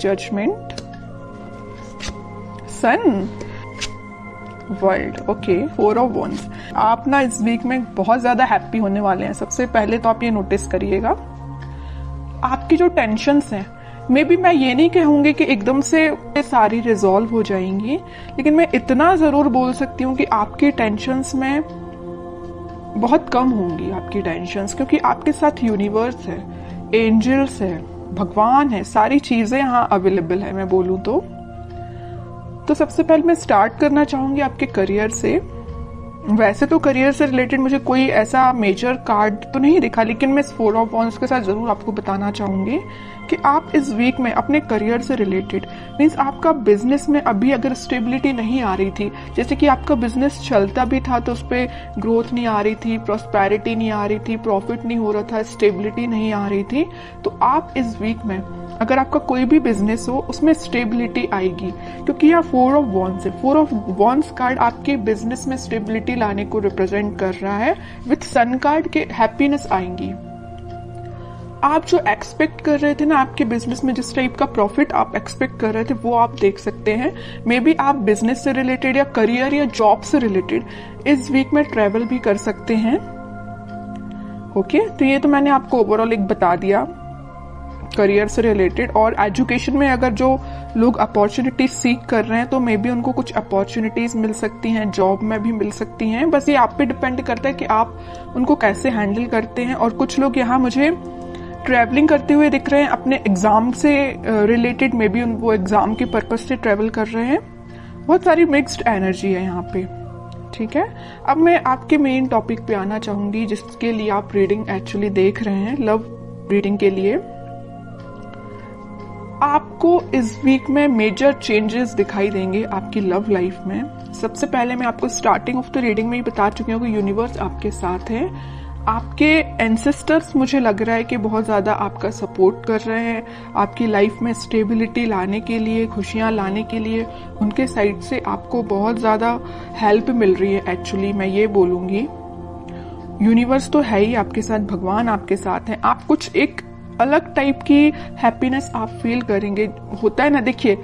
Judgement, sun, world. Okay, 4 of wands. आप ना इस वीक में बहुत ज्यादा हैप्पी होने वाले हैं। सबसे पहले तो आप ये नोटिस करिएगा, आपकी जो टेंशन्स हैं, मे बी मैं ये नहीं कहूंगी कि एकदम से सारी रिजॉल्व हो जाएंगी, लेकिन मैं इतना जरूर बोल सकती हूँ कि आपकी टेंशन्स में बहुत कम होंगी आपकी टेंशन्स, क्योंकि आपके साथ यूनिवर्स है, एंजल्स है, भगवान है, सारी चीजें यहाँ अवेलेबल है। मैं बोलूँ तो सबसे पहले मैं स्टार्ट करना चाहूंगी आपके करियर से। वैसे तो करियर से रिलेटेड मुझे कोई ऐसा मेजर कार्ड तो नहीं दिखा, लेकिन मैं इस 4 ऑफ वॉन्ड्स के साथ जरूर आपको बताना चाहूंगी कि आप इस वीक में अपने करियर से रिलेटेड, मीन्स आपका बिजनेस में अभी अगर स्टेबिलिटी नहीं आ रही थी, जैसे कि आपका बिजनेस चलता भी था तो उस पर ग्रोथ नहीं आ रही थी, प्रॉस्पेरिटी नहीं आ रही थी, प्रॉफिट नहीं हो रहा था, स्टेबिलिटी नहीं आ रही थी, तो आप इस वीक में अगर आपका कोई भी बिजनेस हो उसमें स्टेबिलिटी आएगी, क्योंकि यह 4 ऑफ वॉन्ड्स है। 4 ऑफ वॉन्ड्स कार्ड आपके बिजनेस में स्टेबिलिटी लाने को रिप्रेजेंट कर रहा है। विथ सन कार्ड के हैप्पीनेस आएंगी। आप जो एक्सपेक्ट कर रहे थे ना आपके बिजनेस में, जिस टाइप का प्रॉफिट आप एक्सपेक्ट कर रहे थे, वो आप देख सकते हैं। मे बी आप बिजनेस से रिलेटेड या करियर या जॉब से रिलेटेड इस वीक में ट्रेवल भी कर सकते हैं। ओके, तो ये तो मैंने आपको ओवरऑल एक बता दिया करियर से रिलेटेड। और एजुकेशन में अगर जो लोग अपॉर्चुनिटीज सीख कर रहे हैं तो मे बी उनको कुछ अपॉर्चुनिटीज मिल सकती हैं, जॉब में भी मिल सकती हैं। बस ये आप पे डिपेंड करता है कि आप उनको कैसे हैंडल करते हैं। और कुछ लोग यहाँ मुझे ट्रैवलिंग करते हुए दिख रहे हैं अपने एग्जाम से रिलेटेड, मे बी वो एग्जाम के पर्पज से ट्रैवल कर रहे हैं। बहुत सारी मिक्स्ड एनर्जी है यहाँ पे। ठीक है, अब मैं आपके मेन टॉपिक पे आना चाहूंगी जिसके लिए आप रीडिंग एक्चुअली देख रहे हैं, लव रीडिंग के लिए। आपको इस वीक में मेजर चेंजेस दिखाई देंगे आपकी लव लाइफ में। सबसे पहले मैं आपको स्टार्टिंग ऑफ द रीडिंग में ही बता चुकी हूँ कि यूनिवर्स आपके साथ है। आपके एंसेस्टर्स मुझे लग रहा है कि बहुत ज्यादा आपका सपोर्ट कर रहे हैं, आपकी लाइफ में स्टेबिलिटी लाने के लिए, खुशियां लाने के लिए उनके साइड से आपको बहुत ज्यादा हेल्प मिल रही है। एक्चुअली मैं ये बोलूंगी यूनिवर्स तो है ही आपके साथ, भगवान आपके साथ है। आप कुछ एक अलग टाइप की हैप्पीनेस आप फील करेंगे। होता है ना, देखिए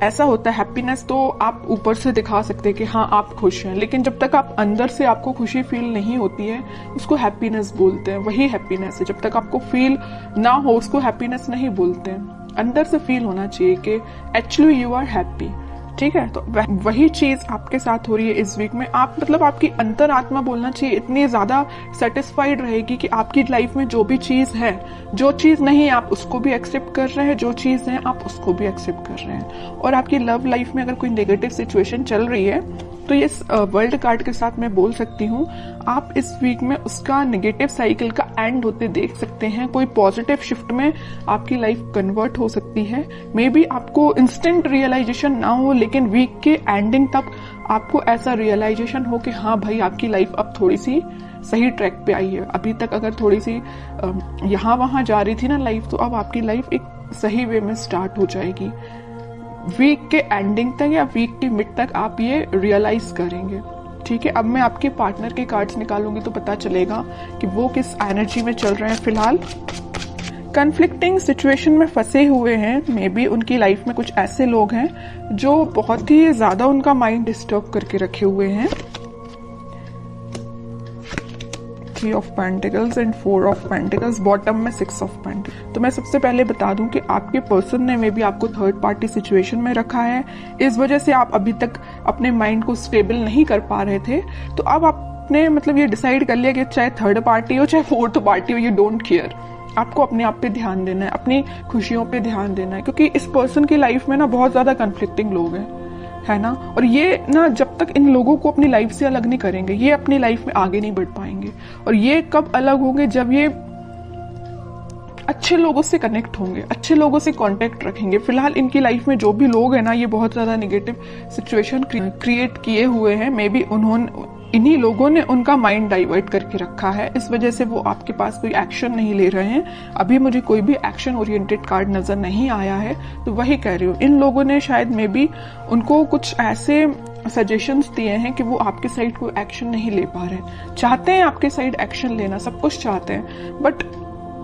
ऐसा होता है, हैप्पीनेस तो आप ऊपर से दिखा सकते हैं कि हाँ आप खुश हैं, लेकिन जब तक आप अंदर से आपको खुशी फील नहीं होती है उसको हैप्पीनेस बोलते हैं। वही हैप्पीनेस है, जब तक आपको फील ना हो उसको हैप्पीनेस नहीं बोलते हैं। अंदर से फील होना चाहिए कि एक्चुअली यू आर हैप्पी। ठीक है, तो वही चीज आपके साथ हो रही है इस वीक में। आप मतलब आपकी अंतरात्मा बोलना चाहिए इतनी ज्यादा सेटिस्फाइड रहेगी कि आपकी लाइफ में जो भी चीज है, जो चीज नहीं आप उसको भी एक्सेप्ट कर रहे हैं, जो चीज है आप उसको भी एक्सेप्ट कर रहे हैं। और आपकी लव लाइफ में अगर कोई नेगेटिव सिचुएशन चल रही है तो ये वर्ल्ड कार्ड के साथ मैं बोल सकती हूँ आप इस वीक में उसका नेगेटिव साइकिल का एंड होते देख सकते हैं। कोई पॉजिटिव शिफ्ट में आपकी लाइफ कन्वर्ट हो सकती है। मे बी आपको इंस्टेंट रियलाइजेशन ना हो, लेकिन वीक के एंडिंग तक आपको ऐसा रियलाइजेशन हो कि हाँ भाई आपकी लाइफ अब थोड़ी सी सही ट्रैक पे आई है। अभी तक अगर थोड़ी सी यहाँ वहां जा रही थी ना लाइफ, तो अब आपकी लाइफ एक सही वे में स्टार्ट हो जाएगी। वीक के एंडिंग तक या वीक के मिड तक आप ये रियलाइज करेंगे। ठीक है, अब मैं आपके पार्टनर के कार्ड्स निकालूंगी तो पता चलेगा कि वो किस एनर्जी में चल रहे हैं फिलहाल। कन्फ्लिक्टिंग सिचुएशन में फंसे हुए हैं। मे बी उनकी लाइफ में कुछ ऐसे लोग हैं जो बहुत ही ज्यादा उनका माइंड डिस्टर्ब करके रखे हुए हैं। 3 of pentacles and 4 of pentacles, bottom में 6 ऑफ पेंटिकल्स। तो मैं सबसे पहले बता दूं कि आपके पर्सन ने मे बी आपको थर्ड पार्टी सिचुएशन में रखा है। इस वजह से आप अभी तक अपने माइंड को स्टेबल नहीं कर पा रहे थे। तो अब आपने मतलब ये डिसाइड कर लिया कि चाहे थर्ड पार्टी हो चाहे फोर्थ पार्टी हो, यू डोंट केयर। आपको अपने आप पे ध्यान देना है, अपनी खुशियों पे ध्यान देना है, क्योंकि इस पर्सन की लाइफ में ना बहुत ज्यादा कन्फ्लिक्टिंग लोग हैं, है ना। और ये ना जब तक इन लोगों को अपनी लाइफ से अलग नहीं करेंगे, ये अपनी लाइफ में आगे नहीं बढ़ पाएंगे। और ये कब अलग होंगे, जब ये अच्छे लोगों से कनेक्ट होंगे, अच्छे लोगों से कांटेक्ट रखेंगे। फिलहाल इनकी लाइफ में जो भी लोग हैं ना, ये बहुत ज्यादा नेगेटिव सिचुएशन क्रिएट किए हुए हैं। मे बी इन्हीं लोगों ने उनका माइंड डाइवर्ट करके रखा है, इस वजह से वो आपके पास कोई एक्शन नहीं ले रहे हैं। अभी मुझे कोई भी एक्शन ओरिएंटेड कार्ड नजर नहीं आया है, तो वही कह रही हूँ। इन लोगों ने शायद मे बी उनको कुछ ऐसे सजेशंस दिए हैं कि वो आपके साइड कोई एक्शन नहीं ले पा रहे। चाहते हैं आपके साइड एक्शन लेना, सब कुछ चाहते हैं, बट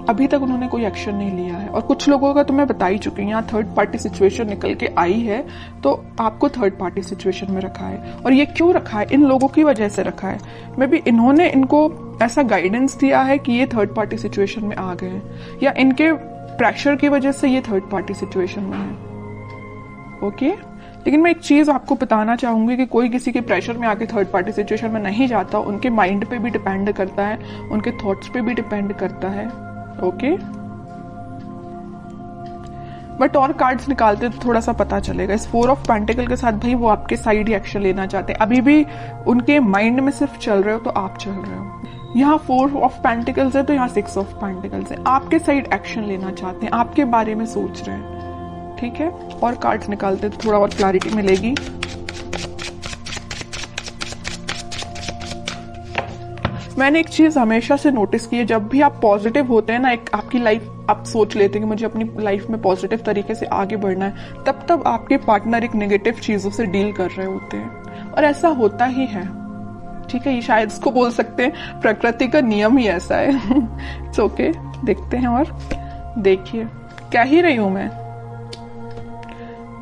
अभी तक उन्होंने कोई एक्शन नहीं लिया है। और कुछ लोगों का तो मैं बता ही चुकी हूँ, यहाँ थर्ड पार्टी सिचुएशन निकल के आई है, तो आपको थर्ड पार्टी सिचुएशन में रखा है। और ये क्यों रखा है? इन लोगों की वजह से रखा है। मे बी इन्होंने इनको ऐसा गाइडेंस दिया है कि ये थर्ड पार्टी सिचुएशन में आ गए हैं, या इनके प्रेशर की वजह से ये थर्ड पार्टी सिचुएशन में है। ओके, लेकिन मैं एक चीज आपको बताना चाहूंगी कि कोई किसी के प्रेशर में आके थर्ड पार्टी सिचुएशन में नहीं जाता। उनके माइंड पे भी डिपेंड करता है, उनके थॉट्स पे भी डिपेंड करता है। ओके, बट और कार्ड्स निकालते तो थोड़ा सा पता चलेगा। इस 4 ऑफ पेंटिकल के साथ भाई वो आपके साइड ही एक्शन लेना चाहते हैं। अभी भी उनके माइंड में सिर्फ चल रहे हो तो आप चल रहे हो। यहाँ 4 ऑफ पेंटिकल्स है तो यहाँ 6 ऑफ पेंटिकल्स है। आपके साइड एक्शन लेना चाहते हैं, आपके बारे में सोच रहे हैं। ठीक है, और कार्ड्स निकालते तो थोड़ा और क्लैरिटी मिलेगी। मैंने एक चीज हमेशा से नोटिस की है, जब भी आप पॉजिटिव होते हैं ना, एक आपकी लाइफ आप सोच लेते हैं कि मुझे अपनी लाइफ में पॉजिटिव तरीके से आगे बढ़ना है, तब तब आपके पार्टनर एक नेगेटिव चीजों से डील कर रहे होते हैं। और ऐसा होता ही है। ठीक है, ये शायद इसको बोल सकते हैं प्रकृति का नियम ही ऐसा है। इट्स ओके, देखते हैं। और देखिए क्या ही रही हूं मैं।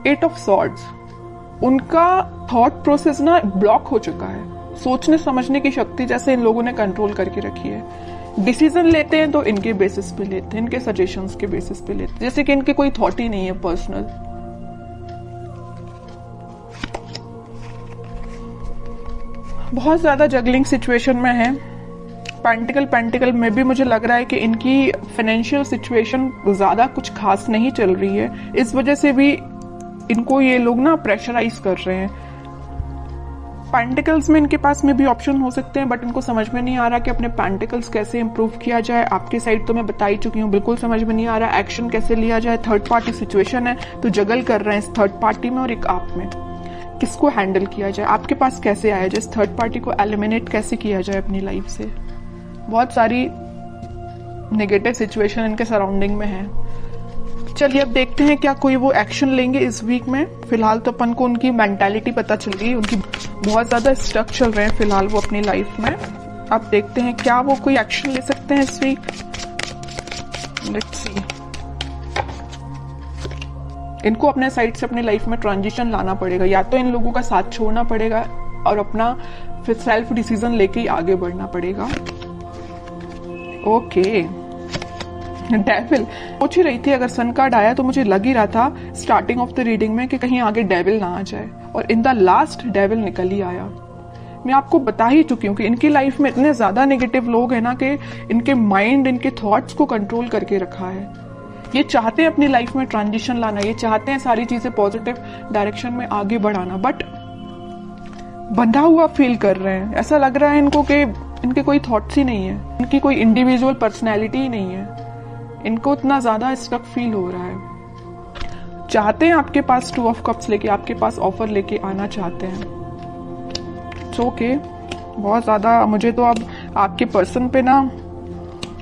8 ऑफ सॉर्ड्स, उनका थॉट प्रोसेस ना ब्लॉक हो चुका है। सोचने समझने की शक्ति जैसे इन लोगों ने कंट्रोल करके रखी है। डिसीजन लेते हैं तो इनके बेसिस पे लेते हैं, इनके सजेशंस के बेसिस पे लेते हैं, जैसे कि इनके कोई थॉट ही नहीं है पर्सनल। बहुत ज्यादा जगलिंग सिचुएशन में है। पेंटिकल में भी मुझे लग रहा है कि इनकी फाइनेंशियल सिचुएशन ज्यादा कुछ खास नहीं चल रही है। इस वजह से भी इनको ये लोग ना प्रेशराइज कर रहे हैं। पेंटिकल्स में इनके पास में भी ऑप्शन हो सकते हैं, बट इनको समझ में नहीं आ रहा कि अपने पेंटिकल्स कैसे इंप्रूव किया जाए। आपकी साइड तो मैं बता ही चुकी हूँ, बिल्कुल समझ में नहीं आ रहा एक्शन कैसे लिया जाए। थर्ड पार्टी सिचुएशन है तो जगल कर रहे हैं इस थर्ड पार्टी में और एक आप में। किसको हैंडल किया जाए, आपके पास कैसे आया जाए, इस थर्ड पार्टी को एलिमिनेट कैसे किया जाए अपनी लाइफ से। बहुत सारी नेगेटिव सिचुएशन इनके सराउंडिंग में है। चलिए अब देखते हैं क्या कोई वो एक्शन लेंगे इस वीक में। फिलहाल तो अपन को उनकी मेंटालिटी पता चल गई, उनकी बहुत ज्यादा स्टक चल रहे हैं फिलहाल वो अपनी लाइफ में। अब देखते हैं क्या वो कोई एक्शन ले सकते हैं इस वीक। Let's see. इनको अपने साइड से अपनी लाइफ में ट्रांजिशन लाना पड़ेगा, या तो इन लोगों का साथ छोड़ना पड़ेगा और अपना फिर सेल्फ डिसीजन लेके ही आगे बढ़ना पड़ेगा। ओके, डेविल सोच ही रही थी, अगर सन कार्ड आया तो मुझे लग ही रहा था स्टार्टिंग ऑफ द रीडिंग में कि कहीं आगे डेविल ना आ जाए, और इन द लास्ट डेविल निकल ही आया। मैं आपको बता ही चुकी हूँ कि इनकी लाइफ में इतने ज्यादा नेगेटिव लोग हैं ना कि इनके माइंड इनके थॉट्स को कंट्रोल करके रखा है। ये चाहते हैं अपनी लाइफ में ट्रांजिशन लाना, ये चाहते हैं सारी चीजें पॉजिटिव डायरेक्शन में आगे बढ़ाना, बट बंधा हुआ फील कर रहे हैं। ऐसा लग रहा है इनको कि इनके कोई थॉट्स ही नहीं है, इनकी कोई इंडिविजुअल पर्सनैलिटी ही नहीं है। इनको इतना ज्यादा स्टक फील हो रहा है। चाहते हैं आपके पास 2 ऑफ कप्स लेके, आपके पास ऑफर लेके आना चाहते हैं। ओके, बहुत ज्यादा मुझे तो अब आपके पर्सन पे ना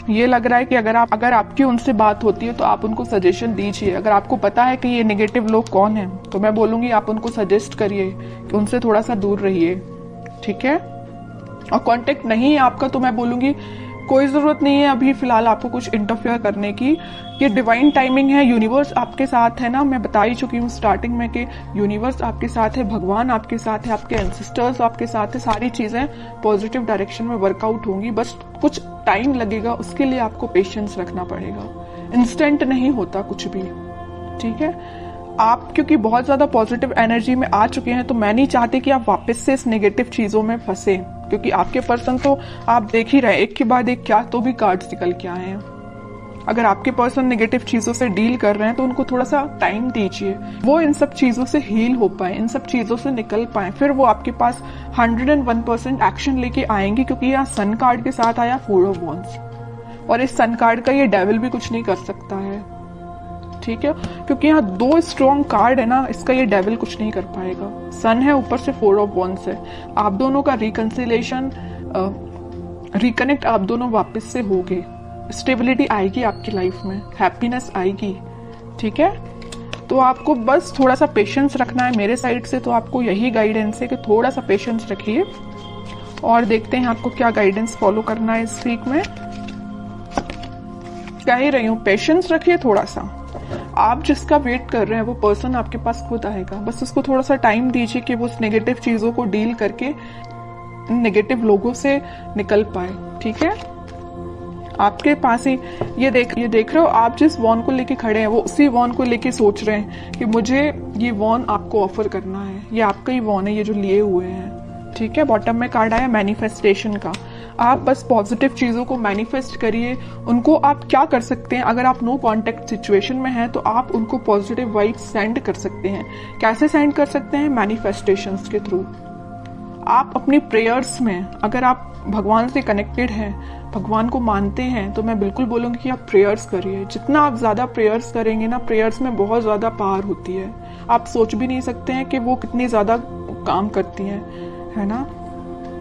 ये लग रहा है कि अगर आपकी उनसे बात होती है तो आप उनको सजेशन दीजिए। अगर आपको पता है कि ये नेगेटिव लोग कौन हैं तो मैं बोलूंगी आप उनको सजेस्ट करिए कि उनसे थोड़ा सा दूर रहिए। ठीक है, और कांटेक्ट नहीं है आपका तो मैं बोलूंगी कोई जरूरत नहीं है अभी फिलहाल आपको कुछ इंटरफेयर करने की। ये डिवाइन टाइमिंग है, यूनिवर्स आपके साथ है ना। मैं बता ही चुकी हूँ स्टार्टिंग में कि यूनिवर्स आपके साथ है, भगवान आपके साथ है, आपके एंसेस्टर्स आपके साथ है। सारी चीजें पॉजिटिव डायरेक्शन में वर्कआउट होंगी, बस कुछ टाइम लगेगा, उसके लिए आपको पेशेंस रखना पड़ेगा। इंस्टेंट नहीं होता कुछ भी। ठीक है, आप क्योंकि बहुत ज्यादा पॉजिटिव एनर्जी में आ चुके हैं तो मैं नहीं चाहती कि आप वापस से इस नेगेटिव चीजों में फंसे, क्योंकि आपके पर्सन तो आप देख ही रहे एक के बाद एक क्या तो भी कार्ड्स निकल के आए हैं। अगर आपके पर्सन नेगेटिव चीजों से डील कर रहे हैं तो उनको थोड़ा सा टाइम दीजिए, वो इन सब चीजों से हील हो पाए, इन सब चीजों से निकल पाए, फिर वो आपके पास 101% एक्शन लेके आएंगे। क्योंकि यहाँ सन कार्ड के साथ आया 4 ऑफ वॉन्ड्स, और इस सन कार्ड का ये डेविल भी कुछ नहीं कर सकता है। ठीक है, क्योंकि यहाँ 2 स्ट्रॉन्ग कार्ड है ना, इसका ये डेविल कुछ नहीं कर पाएगा। सन है, ऊपर से 4 ऑफ वॉन्ड्स है। आप दोनों का रिकंसिलेशन रिकनेक्ट आप दोनों वापस से होगे, स्टेबिलिटी आएगी आपकी लाइफ में, हैप्पीनेस आएगी। ठीक है, तो आपको बस थोड़ा सा पेशेंस रखना है मेरे साइड से। तो आपको यही गाइडेंस है कि थोड़ा सा पेशेंस रखिए, और देखते हैं आपको क्या गाइडेंस फॉलो करना है इस वीक में। कह ही रही हूँ, पेशेंस रखिए थोड़ा सा। आप जिसका वेट कर रहे हैं वो पर्सन आपके पास खुद आएगा, बस उसको थोड़ा सा टाइम दीजिए कि वो उस नेगेटिव चीजों को डील करके नेगेटिव लोगों से निकल पाए। ठीक है, आपके पास ही ये देख रहे हो, आप जिस वॉन को लेके खड़े हैं वो उसी वॉन को लेके सोच रहे हैं कि मुझे ये वॉन आपको ऑफर करना है, ये आपका ही वॉन है ये जो लिए हुए हैं। ठीक है, बॉटम में कार्ड आया मैनिफेस्टेशन का। आप बस पॉजिटिव चीजों को मैनिफेस्ट करिए। उनको आप क्या कर सकते हैं, अगर आप नो कांटेक्ट सिचुएशन में हैं तो आप उनको पॉजिटिव वाइब्स सेंड कर सकते हैं। कैसे सेंड कर सकते हैं? मैनिफेस्टेशंस के थ्रू। आप अपनी प्रेयर्स में, अगर आप भगवान से कनेक्टेड हैं, भगवान को मानते हैं, तो मैं बिल्कुल बोलूंगी कि आप प्रेयर्स करिए। जितना आप ज्यादा प्रेयर्स करेंगे ना, प्रेयर्स में बहुत ज्यादा पावर होती है। आप सोच भी नहीं सकते हैं कि वो कितनी ज्यादा काम करती हैं, है ना।